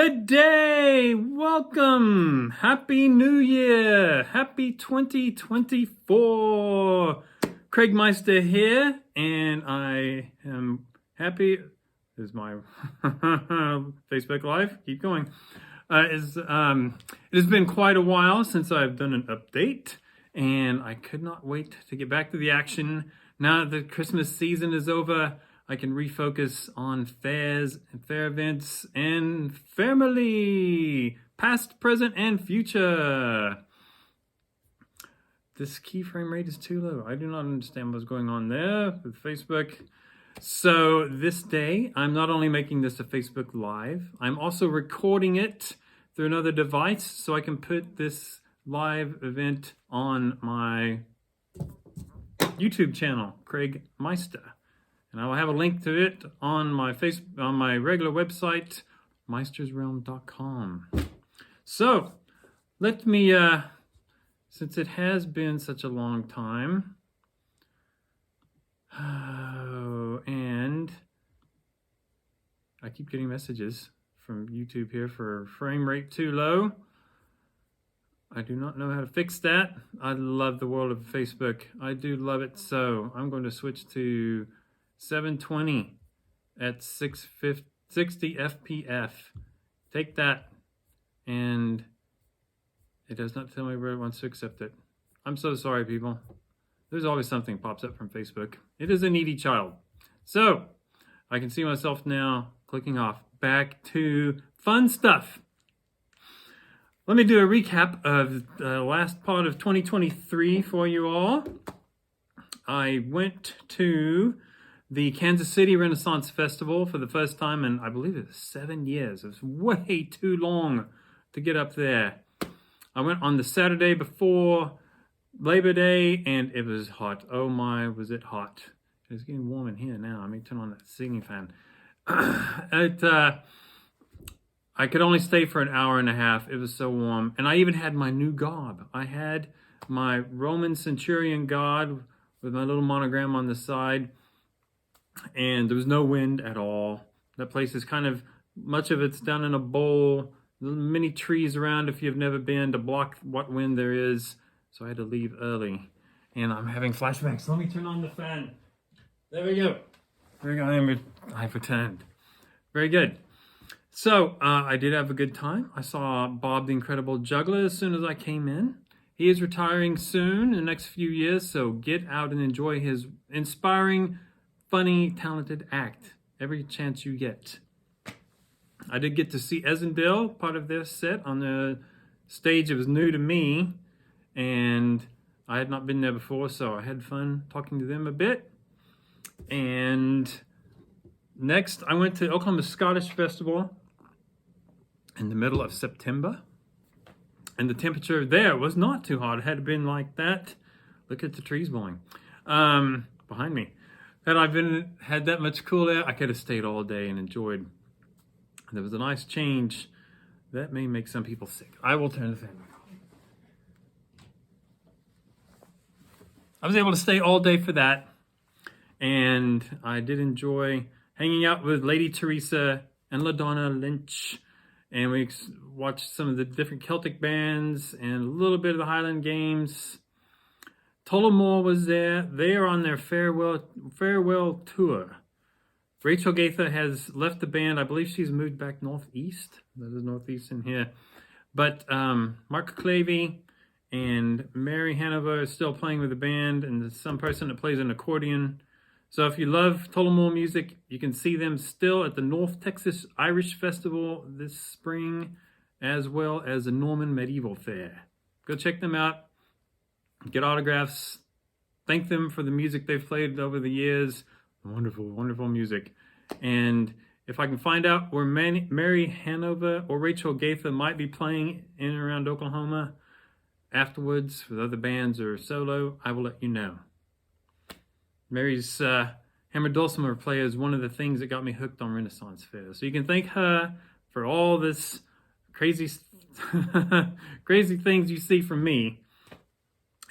Good day! Welcome! Happy New Year! Happy 2024! Craig Meister here, and I am happy. This is my Facebook Live. Keep going. It has been quite a while since I've done an update, and I could not wait to get back to the action. Now that the Christmas season is over, I can refocus on fairs and fair events and family, past, present, and future. This keyframe rate is too low. I do not understand what's going on there with Facebook. So this day, I'm not only making this a Facebook Live, I'm also recording it through another device so I can put this live event on my YouTube channel, Craig Meister. And I will have a link to it on my regular website, meistersrealm.com. So, let me, since it has been such a long time, and I keep getting messages from YouTube here for frame rate too low. I do not know how to fix that. I love the world of Facebook. I do love it so. I'm going to switch to 720 at 60 FPF. Take that, and it does not tell me where it wants to accept it. I'm so sorry, people. There's always something pops up from Facebook. It is a needy child. So, I can see myself now clicking off. Back to fun stuff. Let me do a recap of the last part of 2023 for you all. I went to the Kansas City Renaissance Festival for the first time in, I believe it was 7 years. It was way too long to get up there. I went on the Saturday before Labor Day, and it was hot. Oh my, was it hot. It's getting warm in here now. Let me turn on that ceiling fan. I could only stay for an hour and a half. It was so warm. And I even had my new garb. I had my Roman centurion garb with my little monogram on the side. And there was no wind at all. That place is kind of, much of it's down in a bowl. Many trees around if you've never been to block what wind there is. So I had to leave early. And I'm having flashbacks. Let me turn on the fan. There we go. There we go. I've returned. Very good. So I did have a good time. I saw Bob the Incredible Juggler as soon as I came in. He is retiring soon in the next few years. So get out and enjoy his inspiring, funny, talented act every chance you get. I did get to see Esendale, part of their set on the stage. It was new to me, and I had not been there before, so I had fun talking to them a bit. And next, I went to Oklahoma Scottish Festival in the middle of September, and the temperature there was not too hot. It had been like that. Look at the trees blowing behind me. Had I had that much cool air, I could have stayed all day and enjoyed. There was a nice change. That may make some people sick. I will turn the fan on. I was able to stay all day for that. And I did enjoy hanging out with Lady Teresa and LaDonna Lynch. And we watched some of the different Celtic bands and a little bit of the Highland Games. Tullamore was there. They are on their farewell tour. Rachel Gaither has left the band. I believe she's moved back northeast. That is northeast in here. But Mark Clavey and Mary Hanover is still playing with the band, and there's some person that plays an accordion. So if you love Tullamore music, you can see them still at the North Texas Irish Festival this spring, as well as the Norman Medieval Fair. Go check them out. Get autographs, thank them for the music they've played over the years. Wonderful, wonderful music. And if I can find out where Mary Hanover or Rachel Gaither might be playing in and around Oklahoma afterwards with other bands or solo, I will let you know. Mary's hammer dulcimer player is one of the things that got me hooked on Renaissance Fair. So you can thank her for all this crazy, crazy things you see from me.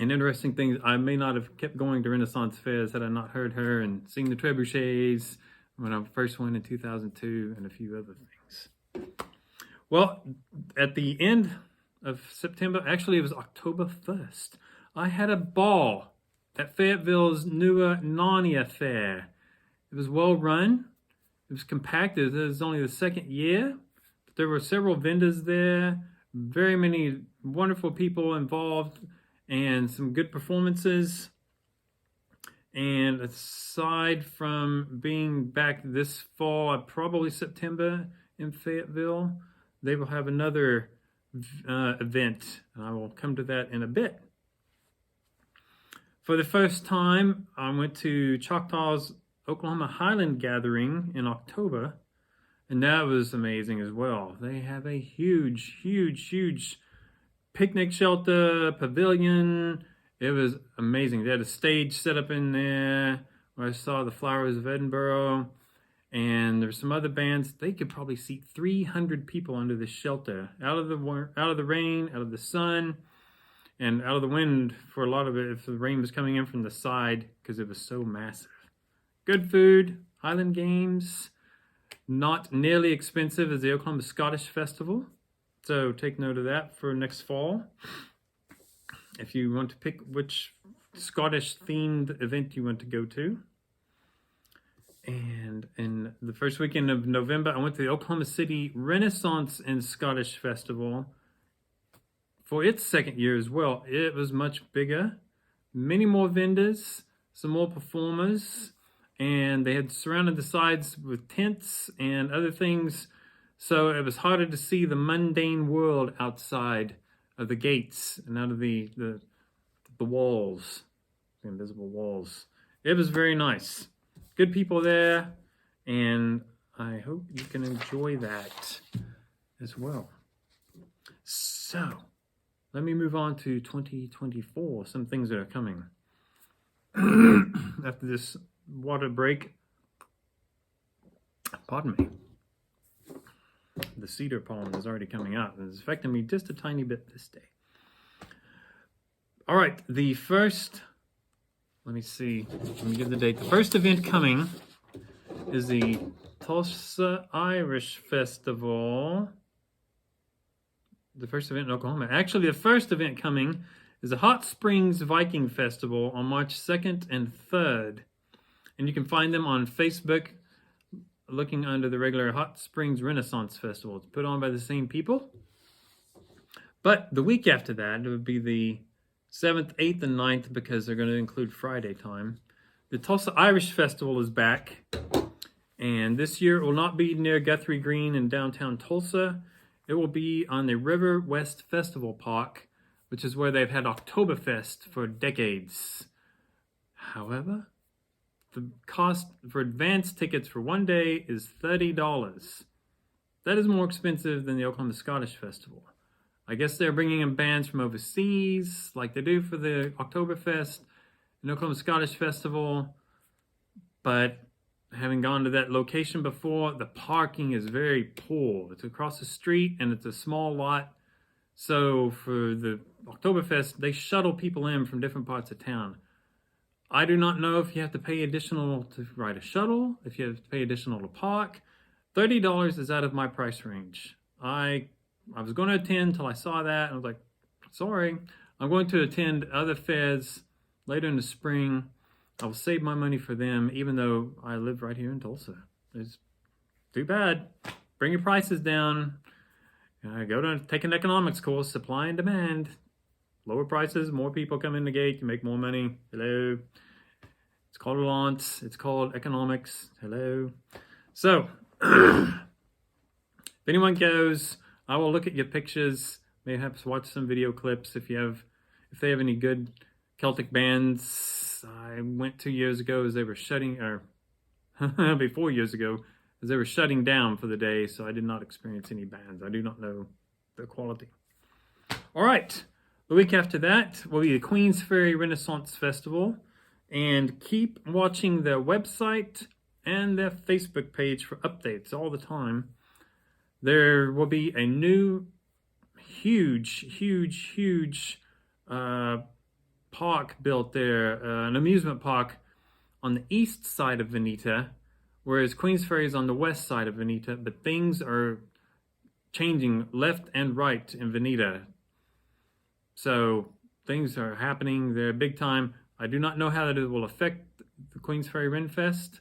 And interesting things, I may not have kept going to Renaissance fairs had I not heard her and seen the trebuchets when I first went in 2002 and a few other things. Well, at the end of September, actually it was October 1st, I had a ball at Fayetteville's newer Narnia Fair. It was well run. It was compact. It was only the second year. But there were several vendors there, very many wonderful people involved, and some good performances. And aside from being back this fall, probably September in Fayetteville, they will have another event. I will come to that in a bit. For the first time, I went to Choctaw's Oklahoma Highland Gathering in October, and that was amazing as well. They have a huge, huge, huge picnic shelter, pavilion. It was amazing. They had a stage set up in there where I saw the Flowers of Edinburgh, and there's some other bands. They could probably seat 300 people under the shelter, out of the rain, out of the sun, and out of the wind for a lot of it if the rain was coming in from the side because it was so massive. Good food, Highland Games, not nearly expensive as the Oklahoma Scottish Festival. So take note of that for next fall. If you want to pick which Scottish themed event you want to go to. And in the first weekend of November, I went to the Oklahoma City Renaissance and Scottish Festival for its second year as well. It was much bigger, many more vendors, some more performers, and they had surrounded the sides with tents and other things, so it was harder to see the mundane world outside of the gates and out of the walls, the invisible walls. It was very nice. Good people there, and I hope you can enjoy that as well. So, let me move on to 2024, some things that are coming. After this water break, pardon me, the cedar pollen is already coming out, and it's affecting me just a tiny bit this day. All right, the first, let me give the date. The first event coming is the Tulsa Irish Festival. The first event in Oklahoma. Actually, the first event coming is the Hot Springs Viking Festival on March 2nd and 3rd. And you can find them on Facebook looking under the regular Hot Springs Renaissance Festival. It's put on by the same people. But the week after that, it would be the 7th, 8th, and 9th, because they're going to include Friday time. The Tulsa Irish Festival is back. And this year it will not be near Guthrie Green in downtown Tulsa. It will be on the River West Festival Park, which is where they've had Oktoberfest for decades. However, the cost for advance tickets for one day is $30. That is more expensive than the Oklahoma Scottish Festival. I guess they're bringing in bands from overseas, like they do for the Oktoberfest and Oklahoma Scottish Festival. But having gone to that location before, the parking is very poor. It's across the street and it's a small lot. So for the Oktoberfest, they shuttle people in from different parts of town. I do not know if you have to pay additional to ride a shuttle, if you have to pay additional to park. $30 is out of my price range. I was going to attend until I saw that, and I was like, sorry. I'm going to attend other fairs later in the spring. I will save my money for them, even though I live right here in Tulsa. It's too bad. Bring your prices down. Go to take an economics course, supply and demand. Lower prices, more people come in the gate, you make more money. Hello. It's called Lance. It's called economics. Hello. So, if anyone goes, I will look at your pictures. Maybe watch some video clips if they have any good Celtic bands. I went 2 years ago as they were maybe 4 years ago, as they were shutting down for the day, so I did not experience any bands. I do not know the quality. All right. The week after that will be the Queens Ferry Renaissance Festival. And keep watching their website and their Facebook page for updates all the time. There will be a new huge park built there, an amusement park on the east side of Veneta, whereas Queens Ferry is on the west side of Veneta, but things are changing left and right in Veneta. So things are happening there big time. I do not know how that will affect the Queens Ferry Renfest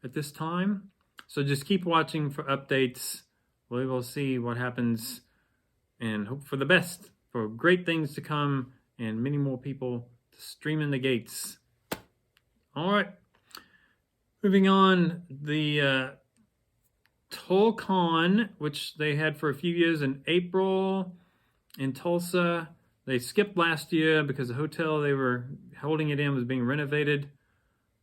at this time. So just keep watching for updates. We will see what happens and hope for the best, for great things to come and many more people to stream in the gates. All right. Moving on, the TollCon, which they had for a few years in April in Tulsa. They skipped last year because the hotel they were holding it in was being renovated.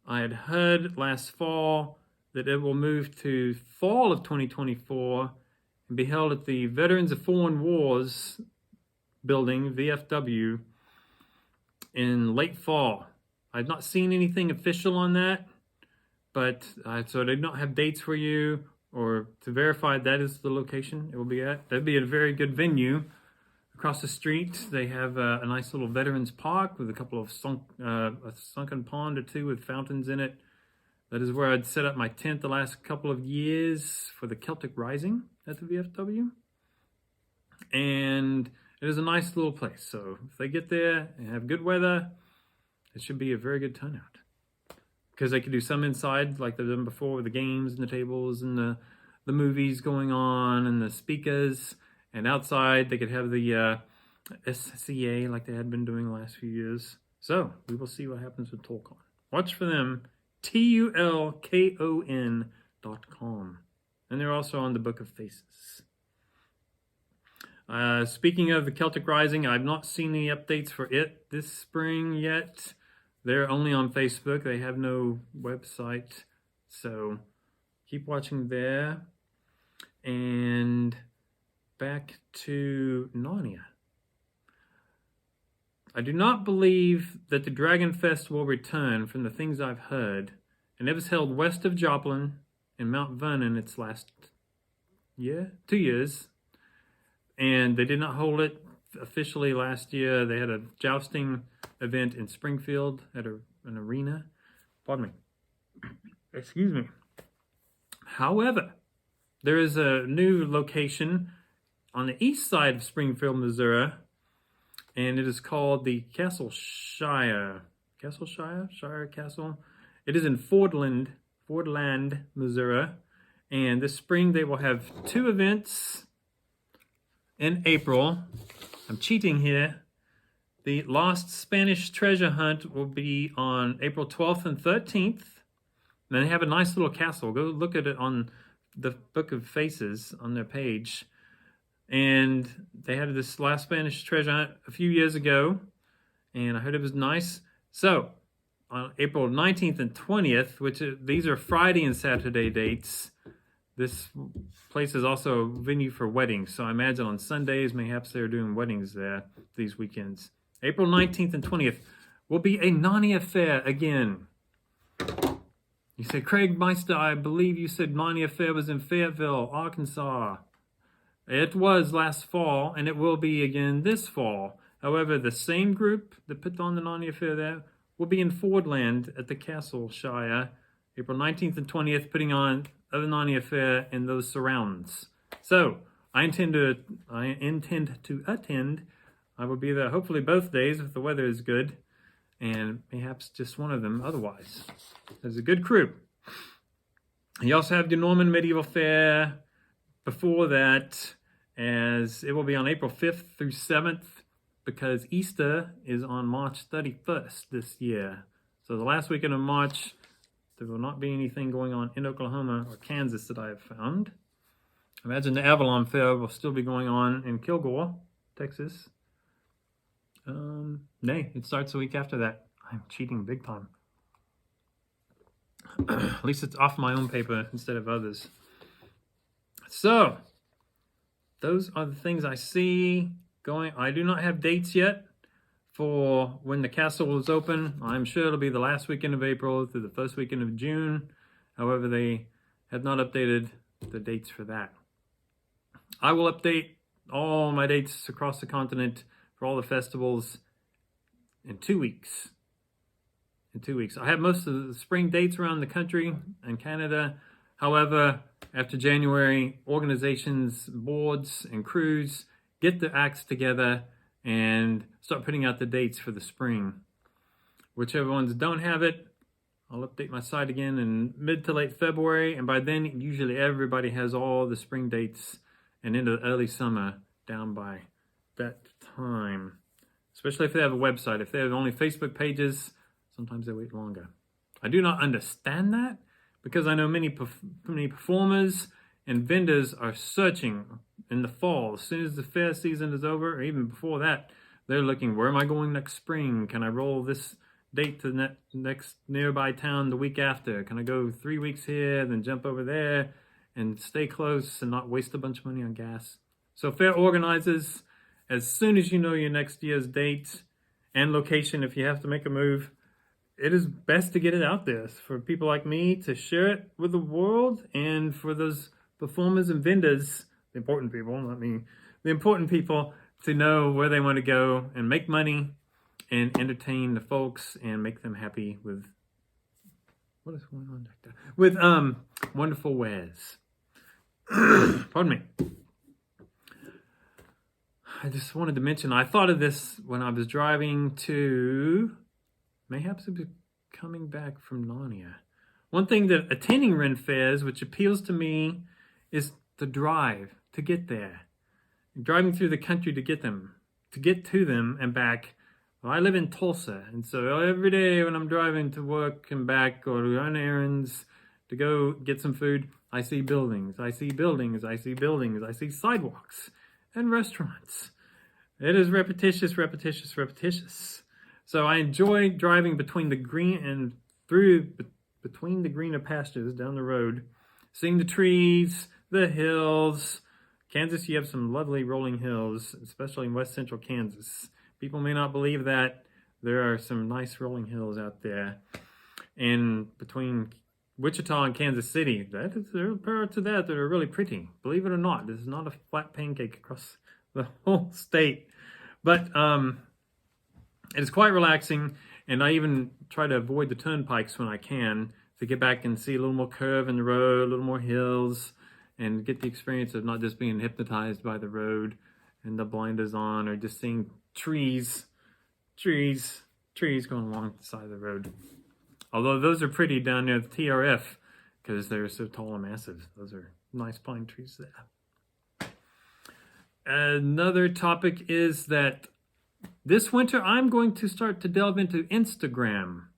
I had heard last fall that it will move to fall of 2024 and be held at the Veterans of Foreign Wars building, VFW, in late fall. I've not seen anything official on that, but so I did not have dates for you or to verify that is the location it will be at. That'd be a very good venue. Across the street, they have a nice little Veterans Park with a couple of a sunken pond or two with fountains in it. That is where I'd set up my tent the last couple of years for the Celtic Rising at the VFW. And it is a nice little place. So if they get there and have good weather, it should be a very good turnout. Because they could do some inside like they've done before with the games and the tables and the movies going on and the speakers. And outside they could have the SCA like they had been doing the last few years. So we will see what happens with TollCon. Watch for them. TULKON.com. And they're also on the Book of Faces. Speaking of the Celtic Rising, I've not seen any updates for it this spring yet. They're only on Facebook. They have no website. So keep watching there. And back to Narnia. I do not believe that the Dragon Fest will return from the things I've heard. And it was held west of Joplin in Mount Vernon its last year, 2 years. And they did not hold it officially last year. They had a jousting event in Springfield at an arena. Pardon me. Excuse me. However, there is a new location on the east side of Springfield, Missouri, and it is called the Shire Castle. It is in Fordland, Missouri, and this spring they will have 2 events in April. I'm cheating here. The Lost Spanish Treasure Hunt will be on April 12th and 13th. And they have a nice little castle. Go look at it on the Book of Faces on their page. And they had this Last Spanish Treasure Hunt a few years ago. And I heard it was nice. So, on April 19th and 20th, these are Friday and Saturday dates, this place is also a venue for weddings. So I imagine on Sundays, perhaps they're doing weddings there these weekends. April 19th and 20th will be a Narnia Fair again. You said, Craig Meister, I believe you said Narnia Fair was in Fayetteville, Arkansas. It was last fall, and it will be again this fall. However, the same group that put on the Narnia Fair there will be in Fordland at the Castle Shire, April 19th and 20th, putting on the Narnia Fair in those surrounds. So, I intend to attend. I will be there hopefully both days if the weather is good, and perhaps just one of them otherwise. There's a good crew. You also have the Norman Medieval Fair before that, as it will be on April 5th through 7th, because Easter is on March 31st this year. So the last weekend of March, there will not be anything going on in Oklahoma or Kansas that I have found. I imagine the Avalon Fair will still be going on in Kilgore, Texas. Nay, it starts a week after that. I'm cheating big time. At least it's off my own paper instead of others. So, those are the things I see going. I do not have dates yet for when the castle is open. I'm sure it'll be the last weekend of April through the first weekend of June. However, they have not updated the dates for that. I will update all my dates across the continent for all the festivals in 2 weeks. I have most of the spring dates around the country and Canada. However, after January, organizations, boards, and crews get their acts together and start putting out the dates for the spring. Whichever ones don't have it, I'll update my site again in mid to late February, and by then usually everybody has all the spring dates and into the early summer down by that time. Especially if they have a website. If they have only Facebook pages, sometimes they wait longer. I do not understand that because I know many performers and vendors are searching in the fall. As soon as the fair season is over, or even before that, they're looking, where am I going next spring? Can I roll this date to the next nearby town the week after? Can I go 3 weeks here, then jump over there and stay close and not waste a bunch of money on gas? So fair organizers, as soon as you know your next year's date and location, if you have to make a move, it is best to get it out there for people like me to share it with the world, and for those performers and vendors, the important people, not me, the important people, to know where they want to go and make money and entertain the folks and make them happy with, what is going on back there? With wonderful wares. Pardon me. I just wanted to mention, I thought of this when I was driving to, mayhaps it was coming back from Narnia. One thing that attending Ren fairs, which appeals to me, is the drive to get there. Driving through the country to get to them and back. Well, I live in Tulsa, and so every day when I'm driving to work and back, or to run errands, to go get some food, I see buildings, I see buildings, I see buildings, I see sidewalks and restaurants. It is repetitious, repetitious, repetitious. So I enjoy driving between the green and between the greener pastures down the road, seeing the trees, the hills. Kansas, you have some lovely rolling hills, especially in west central Kansas. People may not believe that. There are some nice rolling hills out there. And between Wichita and Kansas City, there are parts of that are really pretty. Believe it or not, this is not a flat pancake across the whole state. But it is quite relaxing, and I even try to avoid the turnpikes when I can to get back and see a little more curve in the road, a little more hills, and get the experience of not just being hypnotized by the road and the blinders on, or just seeing trees going along the side of the road. Although those are pretty down near the TRF because they're so tall and massive. Those are nice pine trees there. Another topic is that this winter I'm going to start to delve into Instagram.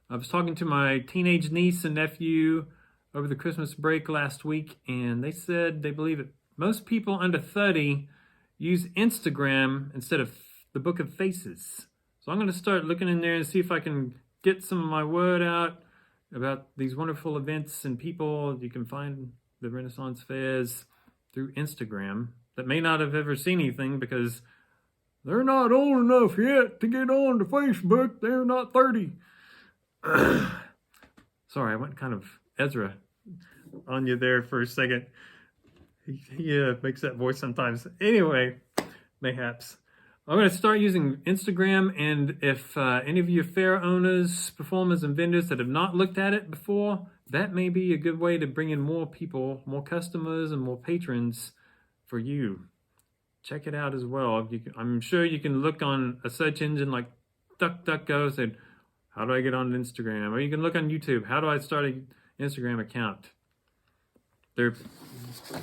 I was talking to my teenage niece and nephew over the Christmas break last week, and they said they believe that most people under 30 use Instagram instead of the Book of Faces. So I'm going to start looking in there and see if I can get some of my word out about these wonderful events and people. You can find the Renaissance fairs through Instagram that may not have ever seen anything because they're not old enough yet to get on to Facebook. They're not 30. Sorry, I went kind of Ezra on you there for a second. He makes that voice sometimes. Anyway, mayhaps. I'm going to start using Instagram, and if any of you fair owners, performers, and vendors that have not looked at it before, that may be a good way to bring in more people, more customers, and more patrons for you. Check it out as well. I'm sure you can look on a search engine like DuckDuckGo, say, how do I get on Instagram? Or you can look on YouTube, how do I start an Instagram account? There are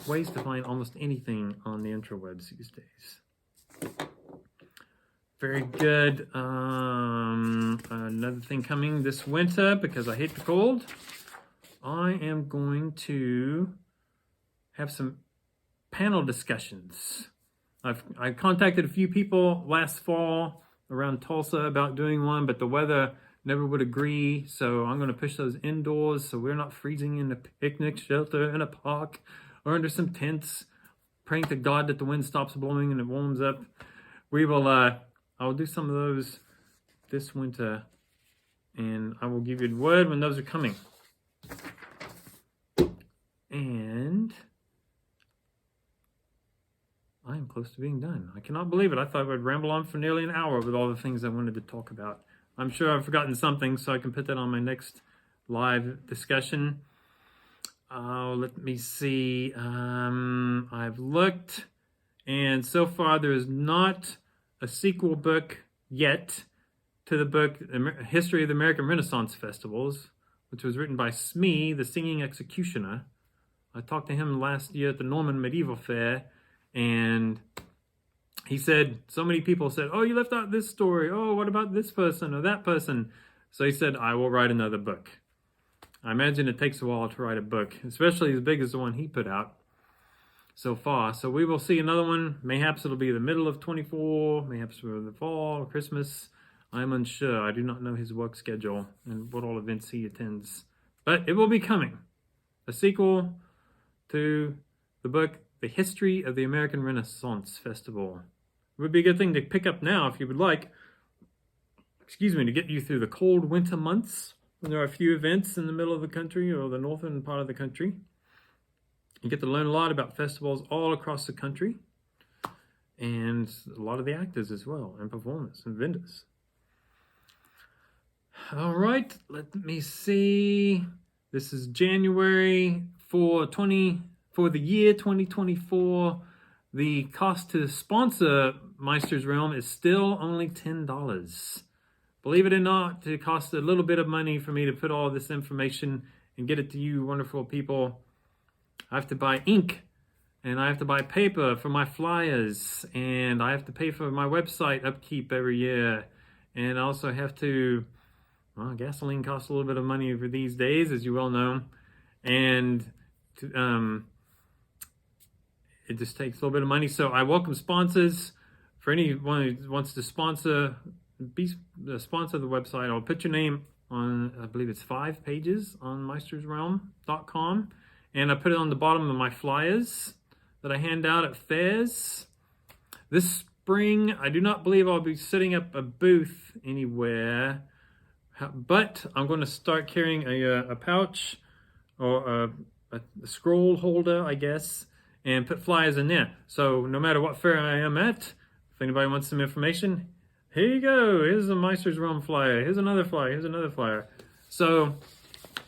ways to find almost anything on the interwebs these days. Very good. Another thing coming this winter, because I hate the cold, I am going to have some panel discussions. I contacted a few people last fall around Tulsa about doing one, but the weather never would agree, so I'm going to push those indoors so we're not freezing in a picnic shelter in a park or under some tents, praying to God that the wind stops blowing and it warms up. I will do some of those this winter, and I will give you the word when those are coming. And I am close to being done. I cannot believe it. I thought I would ramble on for nearly an hour with all the things I wanted to talk about. I'm sure I've forgotten something, so I can put that on my next live discussion. Oh, let me see. I've looked, and so far there is not a sequel book yet to the book History of the American Renaissance Festivals, which was written by Smee, the Singing Executioner. I talked to him last year at the Norman Medieval Fair, and he said, so many people said, oh, you left out this story. Oh, what about this person or that person? So he said, I will write another book. I imagine it takes a while to write a book, especially as big as the one he put out so far. So we will see another one. Mayhaps it'll be the middle of 24, mayhaps for the fall, Christmas. I'm unsure. I do not know his work schedule and what all events he attends. But it will be coming. A sequel to the book, The History of the American Renaissance Festival. It would be a good thing to pick up now if you would like. To get you through the cold winter months when there are a few events in the middle of the country or the northern part of the country. You get to learn a lot about festivals all across the country and a lot of the actors as well, and performers and vendors. All right, let me see. This is January for the year 2024. The cost to sponsor Meisters Realm is still only $10. Believe it or not, it costs a little bit of money for me to put all this information and get it to you wonderful people. I have to buy ink, and I have to buy paper for my flyers, and I have to pay for my website upkeep every year. And I also have to, well, gasoline costs a little bit of money for these days, as you well know. And it just takes a little bit of money. So I welcome sponsors. For anyone who wants to sponsor the website, I'll put your name on, I believe it's 5 pages on meistersrealm.com, and I put it on the bottom of my flyers that I hand out at fairs. This spring, I do not believe I'll be setting up a booth anywhere, but I'm going to start carrying a pouch or a scroll holder, I guess, and put flyers in there. So no matter what fair I am at, if anybody wants some information, here you go. Here's a Meisters Realm flyer. Here's another flyer. Here's another flyer. So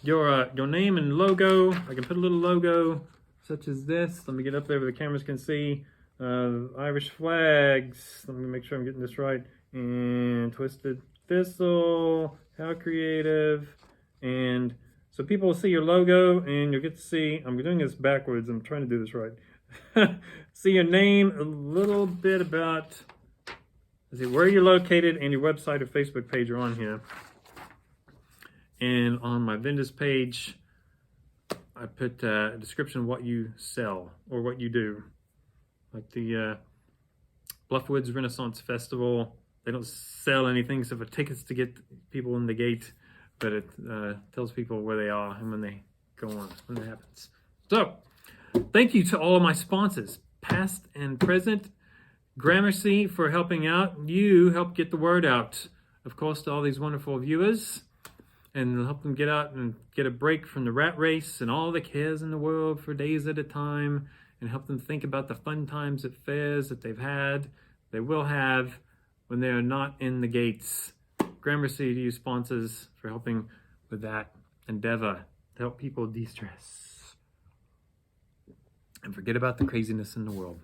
your name and logo. I can put a little logo such as this. Let me get up there where the cameras can see. Irish flags. Let me make sure I'm getting this right. And Twisted Thistle. How creative. And so people will see your logo, and you'll get to see. I'm doing this backwards. I'm trying to do this right. See your name, a little bit about where you're located, and your website or Facebook page are on here. And on my vendors page, I put a description of what you sell or what you do. Like the Bluffwoods Renaissance Festival, they don't sell anything except for tickets to get people in the gate, but it tells people where they are and when they go on, when that happens. So, thank you to all of my sponsors, past and present. Gramercy for helping out. You help get the word out, of course, to all these wonderful viewers, and help them get out and get a break from the rat race and all the cares in the world for days at a time, and help them think about the fun times at fairs that they've had, they will have when they are not in the gates. Gramercy to you sponsors for helping with that endeavor to help people de-stress and forget about the craziness in the world.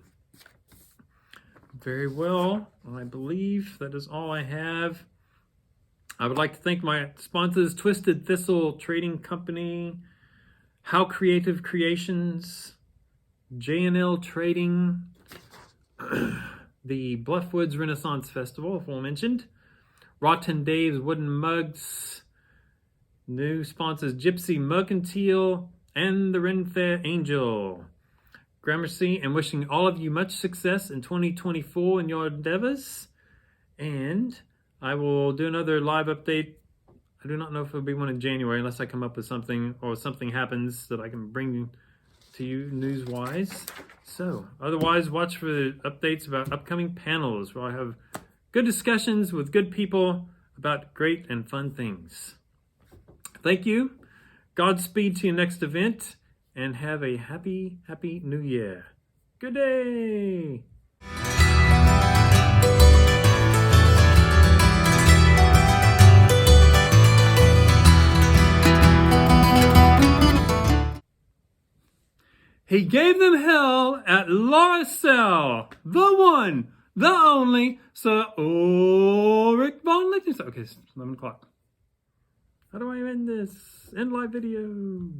Very well, I believe that is all I have. I would like to thank my sponsors, Twisted Thistle Trading Company, How Creative Creations, J&L Trading, the Bluffwoods Renaissance Festival, aforementioned, Rotten Dave's Wooden Mugs, new sponsors Gypsy Mercantile, and the Ren Fair Angel. Gramercy, and wishing all of you much success in 2024 in your endeavors. And I will do another live update. I do not know if it'll be one in January unless I come up with something or something happens that I can bring to you news-wise. So, otherwise, watch for the updates about upcoming panels where I have good discussions with good people about great and fun things. Thank you. Godspeed to your next event. And have a happy, happy new year. Good day. He gave them hell at Larcel, the one, the only, Sir Ulrich von Liechtenstein. Okay, it's 11 o'clock. How do I end this? End live video.